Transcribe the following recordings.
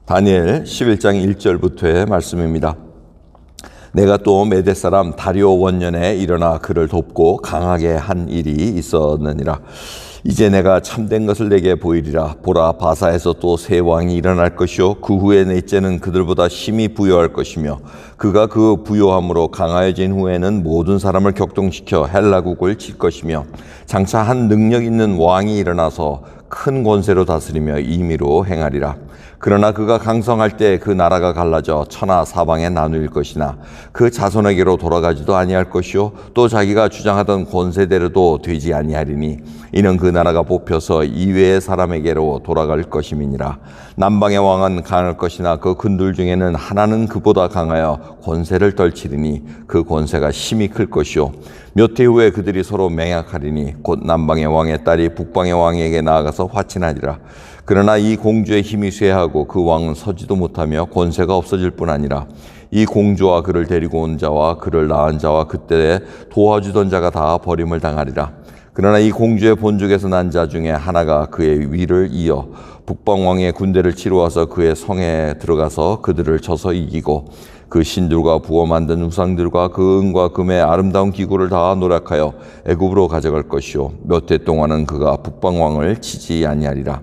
다니엘 11장 1절부터의 말씀입니다. 내가 또 메대 사람 다리오 원년에 일어나 그를 돕고 강하게 한 일이 있었느니라. 이제 내가 참된 것을 내게 보이리라. 보라, 바사에서 또 새 왕이 일어날 것이요 그 후에 넷째는 그들보다 심히 부요할 것이며 그가 그 부요함으로 강하여진 후에는 모든 사람을 격동시켜 헬라국을 칠 것이며 장차 한 능력 있는 왕이 일어나서 큰 권세로 다스리며 임의로 행하리라. 그러나 그가 강성할 때 그 나라가 갈라져 천하 사방에 나누일 것이나 그 자손에게로 돌아가지도 아니할 것이요 또 자기가 주장하던 권세대로도 되지 아니하리니 이는 그 나라가 뽑혀서 이외의 사람에게로 돌아갈 것임이니라. 남방의 왕은 강할 것이나 그 군들 중에는 하나는 그보다 강하여 권세를 떨치리니 그 권세가 심히 클 것이요 몇 해 후에 그들이 서로 맹약하리니 곧 남방의 왕의 딸이 북방의 왕에게 나아가서 화친하리라. 그러나 이 공주의 힘이 쇠하고 그 왕은 서지도 못하며 권세가 없어질 뿐 아니라 이 공주와 그를 데리고 온 자와 그를 낳은 자와 그때 도와주던 자가 다 버림을 당하리라. 그러나 이 공주의 본족에서 난 자 중에 하나가 그의 위를 이어 북방 왕의 군대를 치러 와서 그의 성에 들어가서 그들을 쳐서 이기고 그 신들과 부어 만든 우상들과 그 은과 금의 아름다운 기구를 다 노력하여 애굽으로 가져갈 것이요 몇 해 동안은 그가 북방 왕을 치지 아니하리라.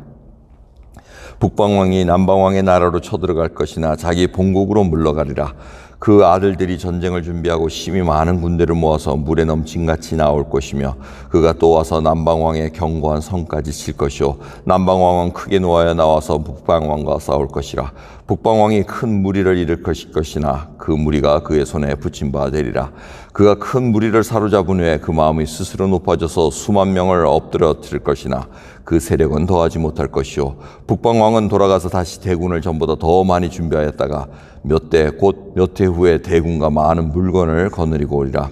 북방 왕이 남방 왕의 나라로 쳐들어갈 것이나 자기 본국으로 물러가리라. 그 아들들이 전쟁을 준비하고 심히 많은 군대를 모아서 물에 넘친같이 나올 것이며 그가 또 와서 남방 왕의 견고한 성까지 칠 것이요 남방 왕은 크게 노하여 나와서 북방 왕과 싸울 것이라. 북방 왕이 큰 무리를 일으킬 것이나 그 무리가 그의 손에 붙임 바 되리라. 그가 큰 무리를 사로잡은 후에 그 마음이 스스로 높아져서 수만 명을 엎드러뜨릴 것이나 그 세력은 더하지 못할 것이요 북방 왕은 돌아가서 다시 대군을 전보다 더 많이 준비하였다가 몇 해 후에 대군과 많은 물건을 거느리고 오리라.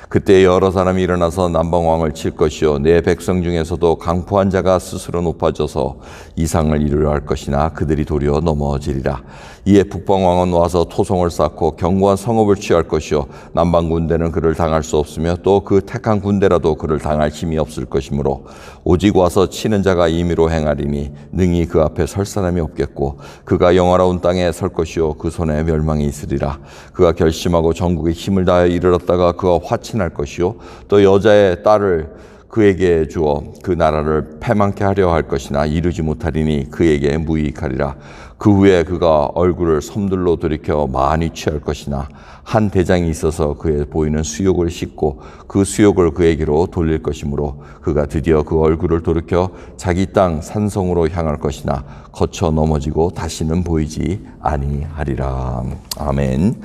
그때 여러 사람이 일어나서 남방 왕을 칠 것이요 내 백성 중에서도 강포한 자가 스스로 높아져서 이상을 이루려 할 것이나 그들이 도리어 넘어지리라. 이에 북방 왕은 와서 토성을 쌓고 견고한 성읍을 취할 것이요 남방 군대는 그를 당할 수 없으며 또 그 택한 군대라도 그를 당할 힘이 없을 것이므로 오직 와서 치는 자가 임의로 행하리니 능히 그 앞에 설 사람이 없겠고 그가 영화로운 땅에 설 것이요 그 손에 멸망이 있으리라. 그가 결심하고 전국에 힘을 다하여 이르렀다가 그가 화친할 것이요 또 여자의 딸을 그에게 주어 그 나라를 패망케 하려 할 것이나 이루지 못하리니 그에게 무익하리라. 그 후에 그가 얼굴을 섬들로 돌이켜 많이 취할 것이나 한 대장이 있어서 그의 보이는 수욕을 씻고 그 수욕을 그에게로 돌릴 것이므로 그가 드디어 그 얼굴을 돌이켜 자기 땅 산성으로 향할 것이나 거쳐 넘어지고 다시는 보이지 아니하리라. 아멘.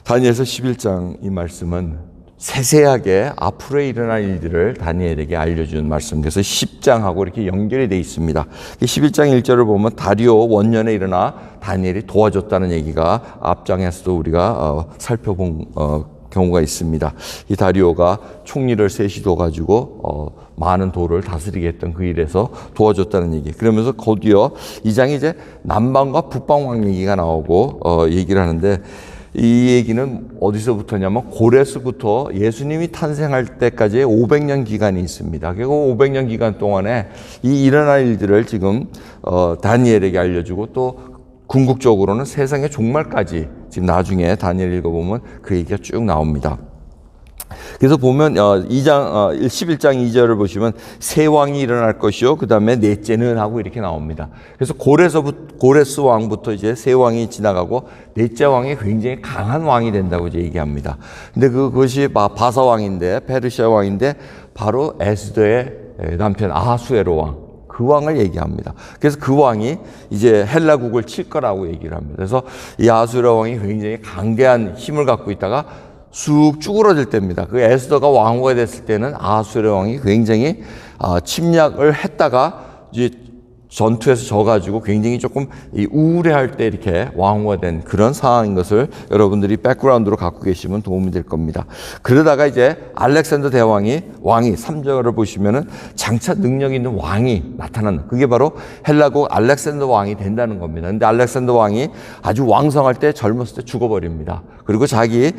다니엘서 11장 이 말씀은 세세하게 앞으로 일어날 일들을 다니엘에게 알려준 말씀. 그래서 10장하고 이렇게 연결이 되어 있습니다. 11장 1절을 보면 다리오 원년에 일어나 다니엘이 도와줬다는 얘기가 앞장에서도 우리가 살펴본 경우가 있습니다. 이 다리오가 총리를 셋이 둬가지고 많은 도를 다스리게 했던 그 일에서 도와줬다는 얘기. 그러면서 곧이어 이 장이 이제 남방과 북방 왕 얘기가 나오고 얘기를 하는데 이 얘기는 어디서부터냐면 고레스부터 예수님이 탄생할 때까지의 500년 기간이 있습니다. 그리고 500년 기간 동안에 이 일어날 일들을 지금 다니엘에게 알려주고 또 궁극적으로는 세상의 종말까지 지금 나중에 다니엘 읽어보면 그 얘기가 쭉 나옵니다. 그래서 보면 11장 2절을 보시면 새 왕이 일어날 것이요 그 다음에 넷째는 하고 이렇게 나옵니다. 그래서 고레스 왕부터 이제 새 왕이 지나가고 넷째 왕이 굉장히 강한 왕이 된다고 이제 얘기합니다. 근데 그것이 바사 왕인데 페르시아 왕인데 바로 에스더의 남편 아하수에로 왕, 그 왕을 얘기합니다. 그래서 그 왕이 이제 헬라국을 칠 거라고 얘기를 합니다. 그래서 이 아하수에로 왕이 굉장히 강대한 힘을 갖고 있다가 쑥 쭈그러질 때입니다. 그 에스더가 왕후가 됐을 때는 아하수에로 왕이 굉장히 침략을 했다가 이제 전투에서 져가지고 굉장히 조금 우울해할 때 이렇게 왕후가 된 그런 상황인 것을 여러분들이 백그라운드로 갖고 계시면 도움이 될 겁니다. 그러다가 이제 알렉산더 대왕이 3절을 보시면은 장차 능력 있는 왕이 나타나는 그게 바로 헬라국 알렉산더 왕이 된다는 겁니다. 근데 알렉산더 왕이 아주 왕성할 때 젊었을 때 죽어버립니다. 그리고 자기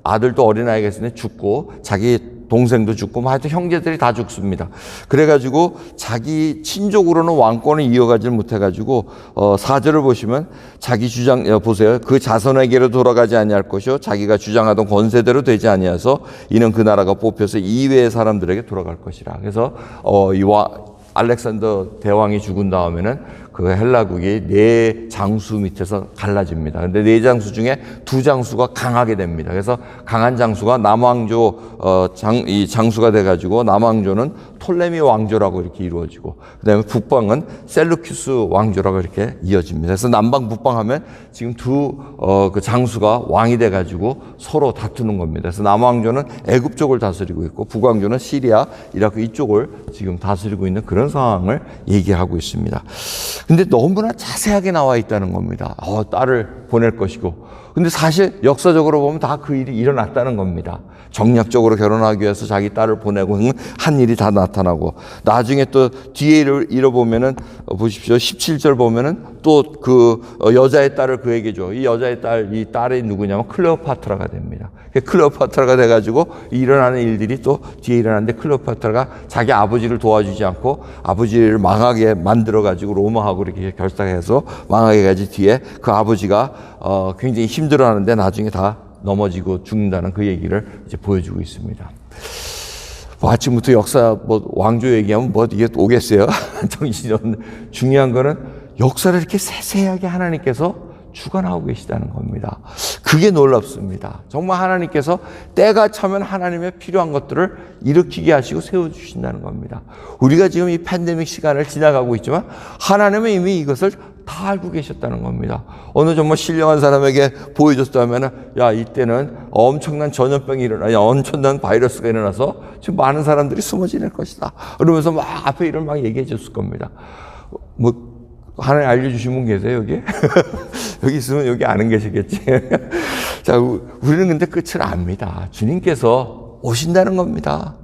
아들도 어린아이가 있을 때 죽고 자기 동생도 죽고 뭐 하여튼 형제들이 다 죽습니다. 그래가지고 자기 친족으로는 왕권을 이어가지 못해가지고 4절을 보시면 자기 주장 보세요. 그 자손에게로 돌아가지 아니할 것이요 자기가 주장하던 권세대로 되지 아니하서 이는 그 나라가 뽑혀서 이외의 사람들에게 돌아갈 것이라. 그래서 알렉산더 대왕이 죽은 다음에는 그 헬라국이 네 장수 밑에서 갈라집니다. 근데 네 장수 중에 두 장수가 강하게 됩니다. 그래서 강한 장수가 남왕조 이 장수가 돼가지고 남왕조는 톨레미 왕조라고 이렇게 이루어지고, 그다음에 북방은 셀루키스 왕조라고 이렇게 이어집니다. 그래서 남방 북방하면 지금 그 장수가 왕이 돼가지고 서로 다투는 겁니다. 그래서 남왕조는 애굽 쪽을 다스리고 있고 북왕조는 시리아, 이라크 이쪽을 지금 다스리고 있는 그런 상황을 얘기하고 있습니다. 근데 너무나 자세하게 나와 있다는 겁니다. 딸을 보낼 것이고. 근데 사실 역사적으로 보면 다 그 일이 일어났다는 겁니다. 정략적으로 결혼하기 위해서 자기 딸을 보내고 한 일이 다 나타나고, 나중에 또 뒤에 읽어보면은 보십시오. 17절 보면은 또 그 여자의 딸을 그에게 줘. 이 여자의 이 딸이 누구냐면 클레오파트라가 됩니다. 클레오파트라가 돼가지고 일어나는 일들이 또 뒤에 일어나는데, 클레오파트라가 자기 아버지를 도와주지 않고 아버지를 망하게 만들어가지고 로마하고 이렇게 결탁해서 망하게 가지 뒤에 그 아버지가 굉장히 힘들어하는데 나중에 다 넘어지고 죽는다는 그 얘기를 이제 보여주고 있습니다. 아침부터 역사 왕조 얘기하면 이게 오겠어요? 정신이 없는. 중요한 거는 역사를 이렇게 세세하게 하나님께서 주관하고 계시다는 겁니다. 그게 놀랍습니다. 정말 하나님께서 때가 차면 하나님의 필요한 것들을 일으키게 하시고 세워주신다는 겁니다. 우리가 지금 이 팬데믹 시간을 지나가고 있지만 하나님은 이미 이것을 다 알고 계셨다는 겁니다. 어느 정말 신령한 사람에게 보여줬다면, 야, 이때는 엄청난 전염병이 엄청난 바이러스가 일어나서 지금 많은 사람들이 숨어 지낼 것이다. 그러면서 막 앞에 이런 막 얘기해 줬을 겁니다. 하나님 알려주신 분 계세요, 여기? 여기 있으면 여기 아는 계시겠지. 자, 우리는 근데 끝을 압니다. 주님께서 오신다는 겁니다.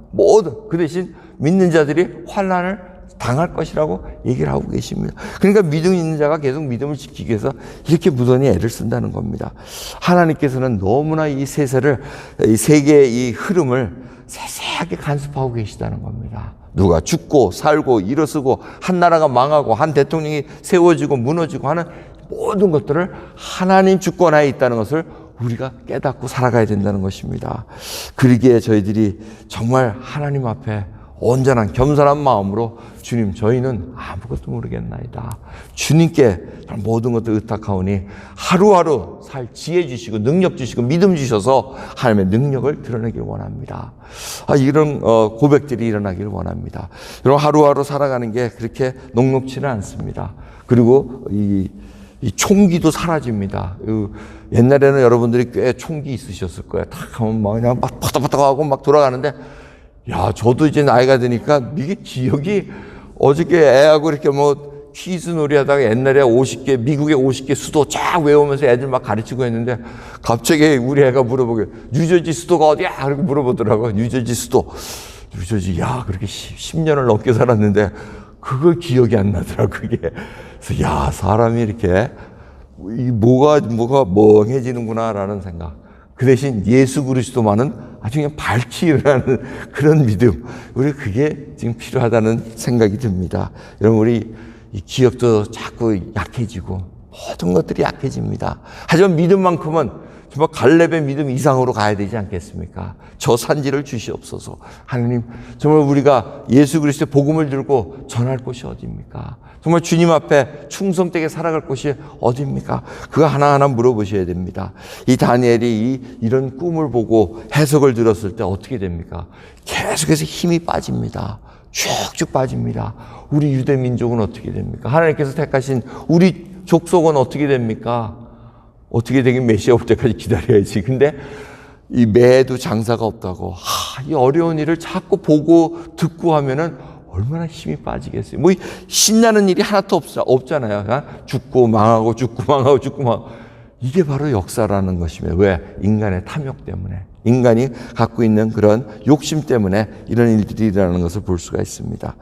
그 대신 믿는 자들이 환난을 당할 것이라고 얘기를 하고 계십니다. 그러니까 믿음 있는 자가 계속 믿음을 지키기 위해서 이렇게 무던히 애를 쓴다는 겁니다. 하나님께서는 너무나 이 세계의 이 흐름을 세세하게 간섭하고 계시다는 겁니다. 누가 죽고 살고 일어서고 한 나라가 망하고 한 대통령이 세워지고 무너지고 하는 모든 것들을 하나님 주권하에 있다는 것을 우리가 깨닫고 살아가야 된다는 것입니다. 그러기에 저희들이 정말 하나님 앞에 온전한 겸손한 마음으로, 주님, 저희는 아무것도 모르겠나이다. 주님께 모든 것을 의탁하오니 하루하루 살 지혜 주시고 능력 주시고 믿음 주셔서 하나님의 능력을 드러내길 원합니다. 이런 고백들이 일어나길 원합니다. 여러분, 하루하루 살아가는 게 그렇게 녹록지는 않습니다. 그리고 이 총기도 사라집니다. 옛날에는 여러분들이 꽤 총기 있으셨을 거예요. 탁 하면 그냥 막 바닥바닥 하고 막 돌아가는데, 야, 저도 이제 나이가 드니까 이게 기억이, 어저께 애하고 이렇게 퀴즈 놀이 하다가 옛날에 미국의 50개 수도 쫙 외우면서 애들 막 가르치고 했는데, 갑자기 우리 애가 물어보게, 뉴저지 수도가 어디야? 그렇게 물어보더라고. 뉴저지 수도. 뉴저지, 야, 그렇게 10년을 넘게 살았는데, 그걸 기억이 안 나더라, 그게. 그래서, 야, 사람이 이렇게, 뭐가 멍해지는구나라는 생각. 그 대신 예수 그리스도만은 아주 그냥 밝히 일어나는 그런 믿음. 우리 그게 지금 필요하다는 생각이 듭니다. 여러분, 우리 이 기억도 자꾸 약해지고 모든 것들이 약해집니다. 하지만 믿음만큼은 정말 갈렙의 믿음 이상으로 가야 되지 않겠습니까? 저 산지를 주시옵소서. 하나님, 정말 우리가 예수 그리스도의 복음을 들고 전할 곳이 어디입니까? 정말 주님 앞에 충성되게 살아갈 곳이 어디입니까? 그거 하나하나 물어보셔야 됩니다. 이 다니엘이 이런 꿈을 보고 해석을 들었을 때 어떻게 됩니까? 계속해서 힘이 빠집니다. 쭉쭉 빠집니다. 우리 유대 민족은 어떻게 됩니까? 하나님께서 택하신 우리 족속은 어떻게 됩니까? 어떻게 되긴 메시아 올 때까지 기다려야지. 근데 이 매도 장사가 없다고, 이 어려운 일을 자꾸 보고 듣고 하면은 얼마나 힘이 빠지겠어요. 신나는 일이 하나도 없잖아요. 죽고 망하고 죽고 망하고 죽고 망하고. 이게 바로 역사라는 것이며, 왜? 인간의 탐욕 때문에, 인간이 갖고 있는 그런 욕심 때문에 이런 일들이 일어나는 것을 볼 수가 있습니다.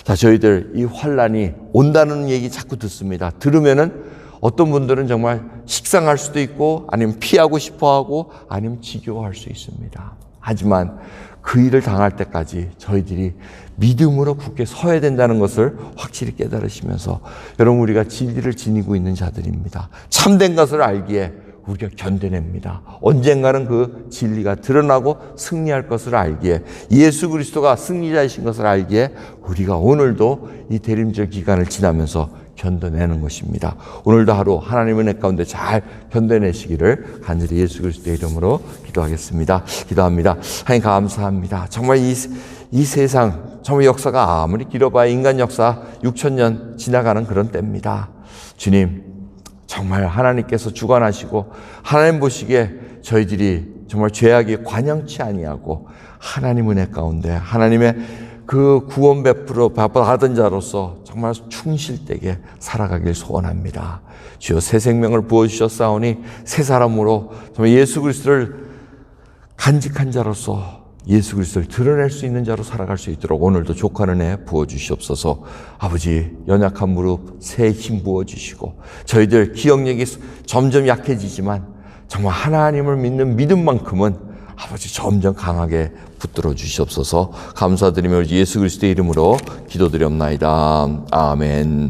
자, 저희들 이 환난이 온다는 얘기 자꾸 듣습니다. 들으면은 어떤 분들은 정말 식상할 수도 있고, 아니면 피하고 싶어하고, 아니면 지겨워할 수 있습니다. 하지만 그 일을 당할 때까지 저희들이 믿음으로 굳게 서야 된다는 것을 확실히 깨달으시면서 여러분 우리가 진리를 지니고 있는 자들입니다. 참된 것을 알기에 우리가 견뎌냅니다. 언젠가는 그 진리가 드러나고 승리할 것을 알기에 예수 그리스도가 승리자이신 것을 알기에 우리가 오늘도 이 대림절 기간을 지나면서 견뎌내는 것입니다. 오늘도 하루 하나님의 은혜 가운데 잘 견뎌내시기를 간절히 예수 그리스도의 이름으로 기도하겠습니다. 기도합니다. 하나님 감사합니다. 정말 이 세상 정말 역사가 아무리 길어봐야 인간 역사 6,000년 지나가는 그런 때입니다. 주님 정말 하나님께서 주관하시고 하나님 보시기에 저희들이 정말 죄악이 관영치 아니하고 하나님 은혜 가운데 하나님의 그 구원 베풀어 받은 자로서 정말 충실되게 살아가길 소원합니다. 주여 새 생명을 부어주셨사오니 새 사람으로 정말 예수 그리스도를 간직한 자로서 예수 그리스도를 드러낼 수 있는 자로 살아갈 수 있도록 오늘도 족한 은혜 부어주시옵소서. 아버지 연약한 무릎 새 힘 부어주시고 저희들 기억력이 점점 약해지지만 정말 하나님을 믿는 믿음만큼은 아버지 점점 강하게 붙들어 주시옵소서. 감사드리며 예수 그리스도의 이름으로 기도드렸나이다. 아멘.